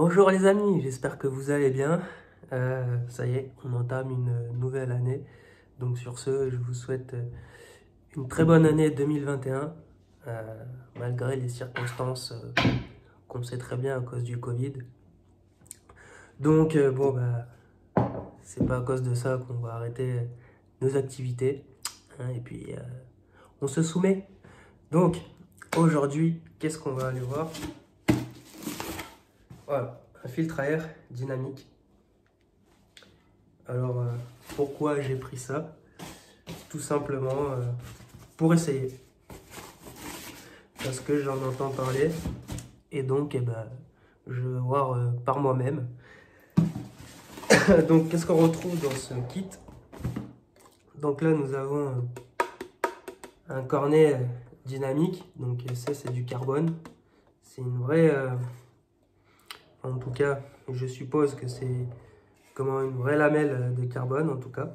Bonjour les amis, j'espère que vous allez bien. Ça y est, on entame une nouvelle année. Donc sur ce, je vous souhaite une très bonne année 2021, malgré les circonstances qu'on sait très bien à cause du Covid. Donc bon, bah, c'est pas à cause de ça qu'on va arrêter nos activités, hein, et puis on se soumet. Donc aujourd'hui, qu'est-ce qu'on va aller voir? Voilà, un filtre à air dynamique. Alors, pourquoi j'ai pris ça? Tout simplement pour essayer. Parce que j'en entends parler. Et donc, eh ben, je vais voir par moi-même. Donc, qu'est-ce qu'on retrouve dans ce kit? Donc là, nous avons un cornet dynamique. Donc, ça, c'est du carbone. C'est une vraie... en tout cas, je suppose que c'est comment une vraie lamelle de carbone, en tout cas.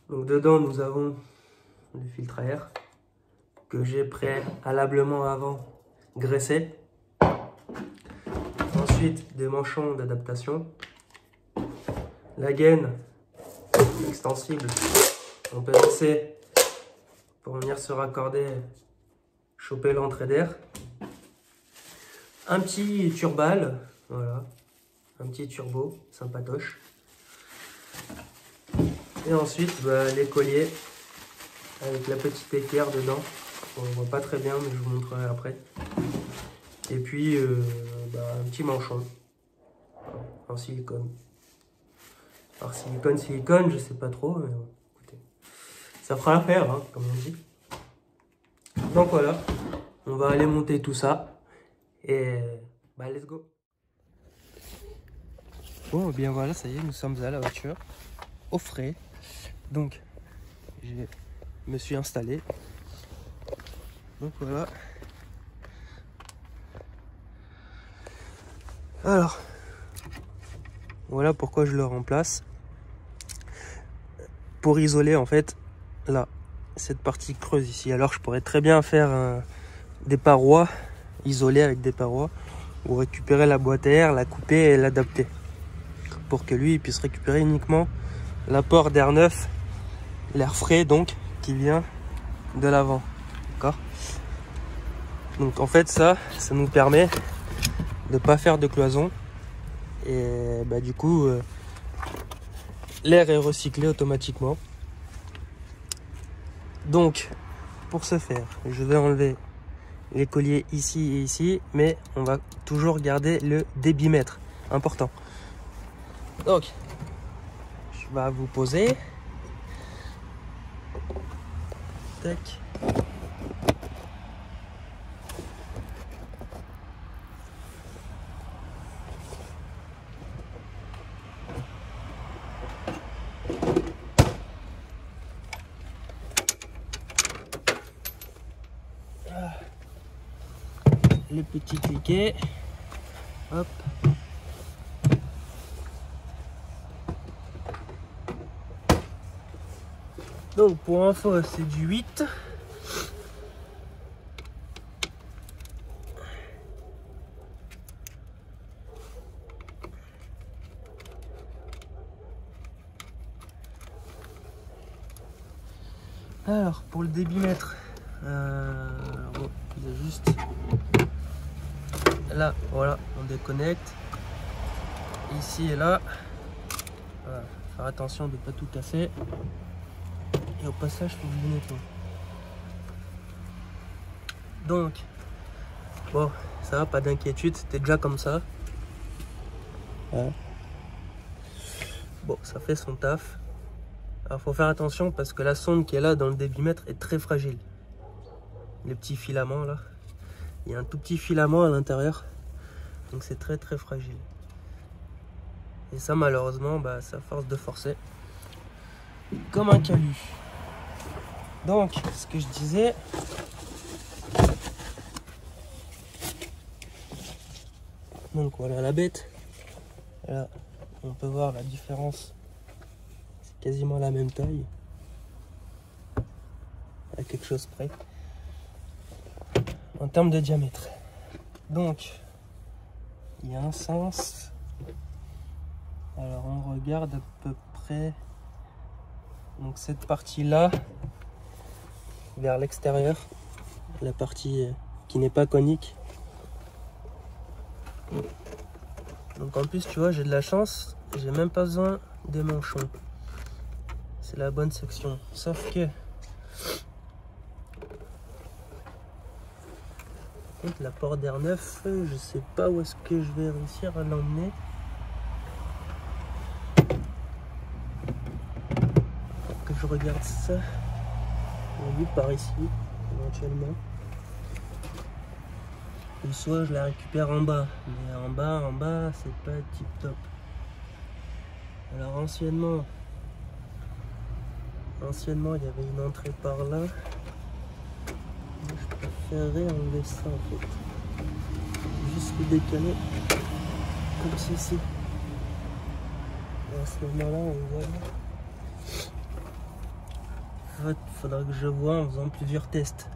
Donc dedans, nous avons le filtre à air que j'ai préalablement avant graissé. Ensuite, des manchons d'adaptation. La gaine extensible en PVC pour venir se raccorder, choper l'entrée d'air. Un petit turbal, voilà, un petit turbo sympatoche. Et ensuite, bah, les colliers avec la petite équerre dedans. On ne voit pas très bien, mais je vous montrerai après. Et puis, bah, un petit manchon en silicone. Alors, silicone, je sais pas trop, mais bon, écoutez, ça fera l'affaire, hein, comme on dit. Donc voilà, on va aller monter tout ça. Et bah, let's go. Bon, bien voilà, ça y est, nous sommes à la voiture, au frais. Donc, je me suis installé. Donc voilà. Alors, voilà pourquoi je le remplace. Pour isoler en fait, là, cette partie creuse ici. Alors je pourrais très bien faire des parois, isolées avec des parois, ou récupérer la boîte à air, la couper et l'adapter. Pour que lui il puisse récupérer uniquement l'apport d'air neuf, l'air frais donc, qui vient de l'avant. D'accord? Donc en fait ça nous permet de pas faire de cloison. Et bah, du coup, l'air est recyclé automatiquement. Donc, pour ce faire, je vais enlever les colliers ici et ici, mais on va toujours garder le débitmètre, important. Donc, je vais vous poser. Tac. Les petits cliquets. Hop. Donc pour info, c'est du 8. Alors pour le débitmètre, bon, il y a juste là, voilà, on déconnecte. Ici et là, voilà, faire attention de ne pas tout casser. Et au passage, il faut que je le nettoie. Donc, bon, ça va, pas d'inquiétude, c'était déjà comme ça. Ouais. Bon, ça fait son taf. Alors, faut faire attention parce que la sonde qui est là dans le débitmètre est très fragile. Les petits filaments là, il y a un tout petit filament à l'intérieur, donc c'est très très fragile. Et ça, malheureusement, bah, ça force de forcer comme un calu. Donc, ce que je disais, donc voilà la bête. Là, on peut voir la différence. C'est quasiment la même taille, à quelque chose près, en termes de diamètre. Donc, il y a un sens. Alors on regarde à peu près donc cette partie-là vers l'extérieur, la partie qui n'est pas conique. Donc en plus tu vois, j'ai de la chance, j'ai même pas besoin des manchons. C'est la bonne section. Sauf que la porte d'air neuf, je sais pas où est-ce que je vais réussir à l'emmener. Faut que je regarde ça. Oui, par ici, éventuellement. Ou soit je la récupère en bas. Mais en bas, c'est pas tip top. Alors anciennement, il y avait une entrée par là. Je préférerais enlever ça en fait. Juste le décaler comme ceci. Et à ce moment-là, on voit. En fait, il faudra que je vois en faisant plusieurs tests.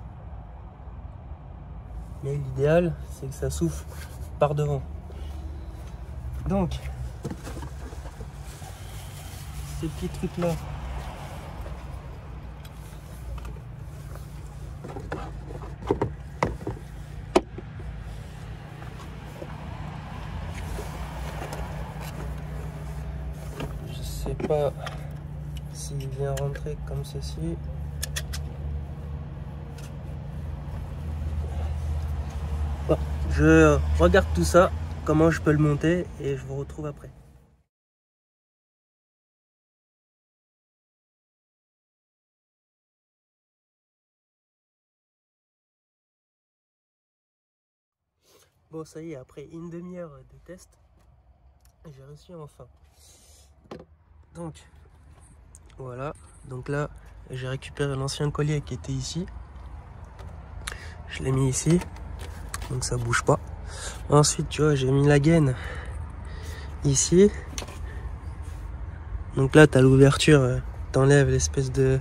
Mais l'idéal, c'est que ça souffle par devant. Donc, ces petits trucs-là. Je sais pas s'il vient rentrer comme ceci. Bon, je regarde tout ça, comment je peux le monter et je vous retrouve après. Bon, ça y est, après une demi-heure de test, j'ai réussi enfin. Donc, voilà. Donc là, j'ai récupéré l'ancien collier qui était ici. Je l'ai mis ici. Donc ça bouge pas. Ensuite, tu vois, j'ai mis la gaine ici. Donc là, tu as l'ouverture. T'enlèves l'espèce de...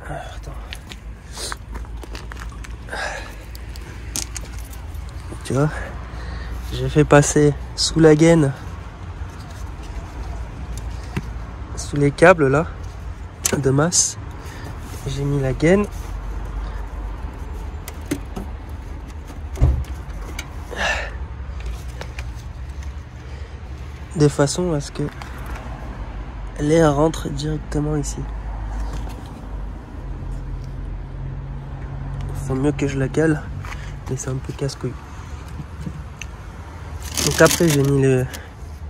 Attends. Tu vois, j'ai fait passer sous la gaine, sous les câbles là de masse, j'ai mis la gaine de façon à ce que l'air rentre directement ici. Il faut mieux que je la cale, mais c'est un peu casse-couille. Donc après j'ai mis le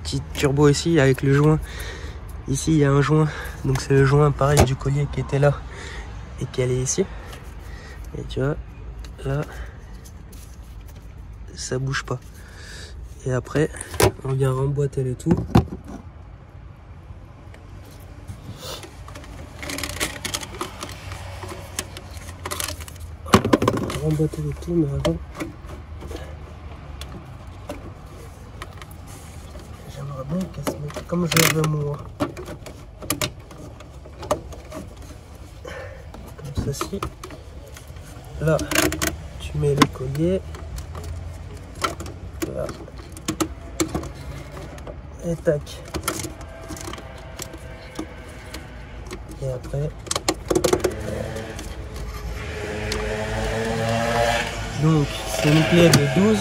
petit turbo ici avec le joint. Ici il y a un joint, donc c'est le joint pareil du collier qui était là et qui allait ici. Et tu vois, là, ça bouge pas. Et après, on vient remboîter le tout. On va remboîter le tout, mais avant, j'aimerais bien qu'elle se mette comme je le veux moi. Comme ceci. Là, tu mets le collier. Là. Et tac. Et après. Donc, c'est une clé de 12.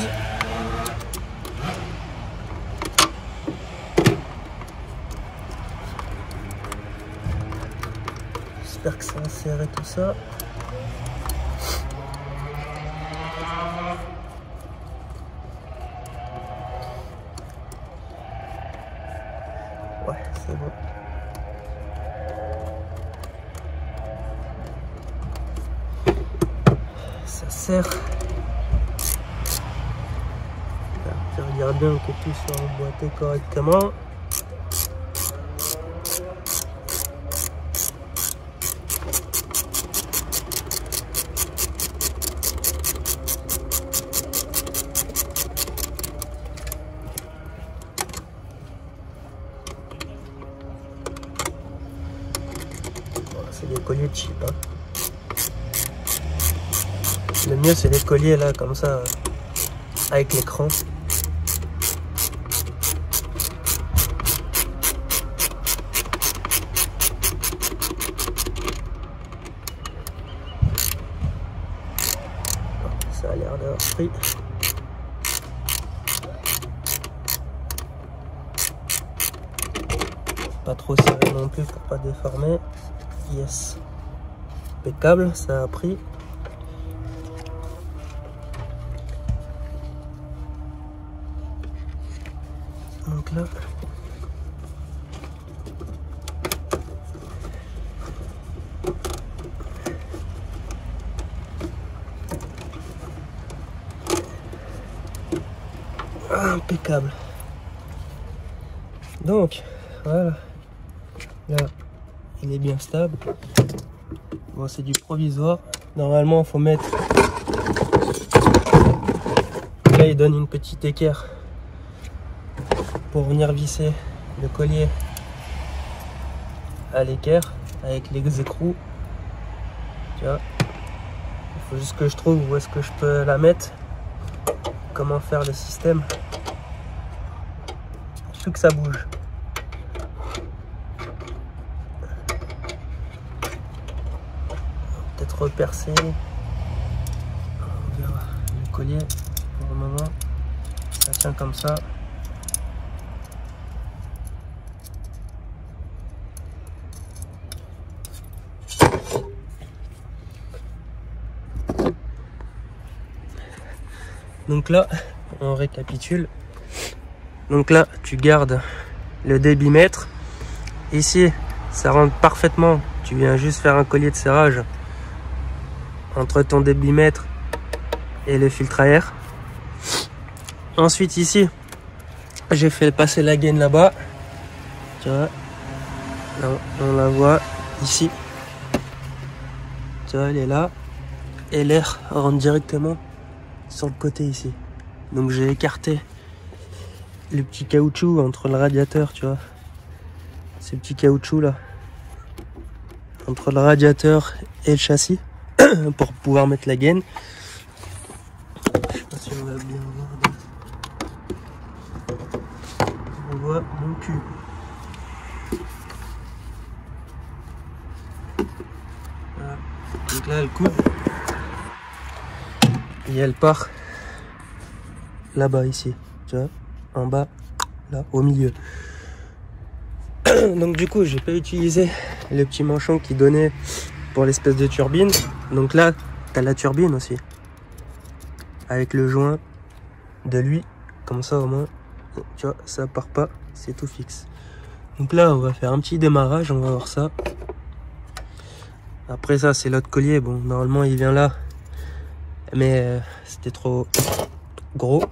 J'espère que ça va serrer tout ça. Ouais, c'est bon. Ça serre. Je regarde bien que tout soit emboîté correctement. C'est des colliers cheap, hein. Le mieux c'est les colliers là comme ça avec l'écran. a l'air d'avoir pris. Pas trop serré non plus pour pas déformer. Yes. Impeccable, ça a pris. Donc là. Impeccable. Donc, voilà. Là, il est bien stable. Bon, c'est du provisoire. Normalement, il faut mettre... Là, il donne une petite équerre pour venir visser le collier à l'équerre avec les écrous. Tu vois, il faut juste que je trouve où est-ce que je peux la mettre. Comment faire le système. Je veux que ça bouge. Peut-être repercer. On verra le collier. Pour le moment, ça tient comme ça. Donc là, on récapitule. Donc là, tu gardes le débitmètre. Ici, ça rentre parfaitement. Tu viens juste faire un collier de serrage entre ton débitmètre et le filtre à air. Ensuite, ici, j'ai fait passer la gaine là-bas. Tu vois, là, on la voit ici. Tu vois, elle est là. Et l'air rentre directement sur le côté ici. Donc j'ai écarté le petit caoutchouc entre le radiateur, tu vois, ces petits caoutchoucs là entre le radiateur et le châssis pour pouvoir mettre la gaine. Je sais pas si on va bien voir. On voit mon cul. Voilà. Donc là elle coupe et elle part là-bas ici, tu vois, en bas, là, au milieu. Donc du coup, j'ai pas utilisé le petit manchon qui donnait pour l'espèce de turbine. Donc là, t'as la turbine aussi, avec le joint de lui, comme ça au moins, tu vois, ça part pas, c'est tout fixe. Donc là, on va faire un petit démarrage, on va voir ça. Après ça, c'est l'autre collier. Bon, normalement, il vient là, mais c'était trop gros.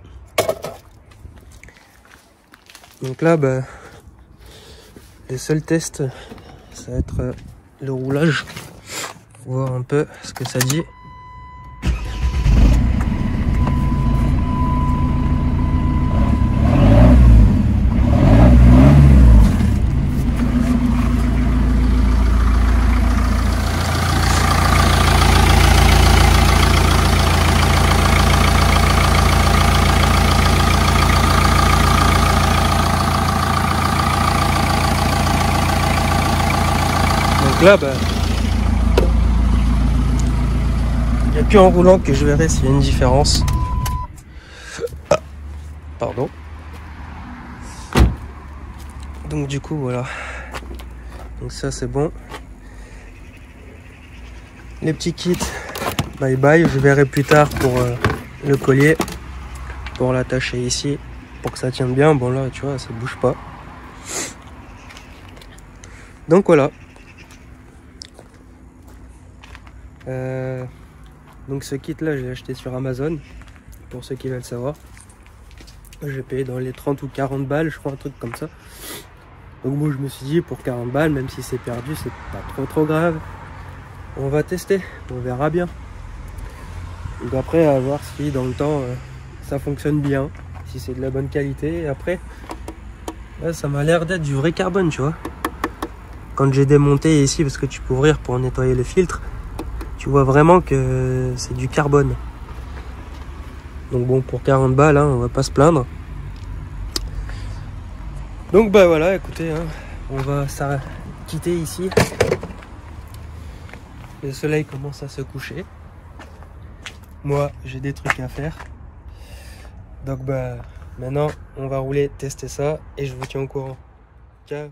Donc là, bah, les seuls tests, ça va être le roulage. Voir un peu ce que ça dit. Là, bah, il n'y a qu'en roulant que je verrai s'il y a une différence. Pardon. Donc du coup, voilà. Donc ça, c'est bon. Les petits kits, bye bye. Je verrai plus tard pour le collier, pour l'attacher ici, pour que ça tienne bien. Bon là, tu vois, ça bouge pas. Donc voilà. Donc ce kit là, je l'ai acheté sur Amazon, pour ceux qui veulent savoir. J'ai payé dans les 30 ou 40 balles, je crois, un truc comme ça. Donc bon, je me suis dit, pour 40 balles, même si c'est perdu, c'est pas trop grave. On va tester, on verra bien. Donc après, à voir si dans le temps, ça fonctionne bien, si c'est de la bonne qualité. Et après, là, ça m'a l'air d'être du vrai carbone, tu vois. Quand j'ai démonté ici, parce que tu peux ouvrir pour nettoyer le filtre, tu vois vraiment que c'est du carbone. Donc bon, pour 40 balles, hein, on va pas se plaindre. Donc bah voilà, écoutez, hein, on va quitter ici. Le soleil commence à se coucher. Moi, j'ai des trucs à faire. Donc bah maintenant, on va rouler, tester ça et je vous tiens au courant. Ciao.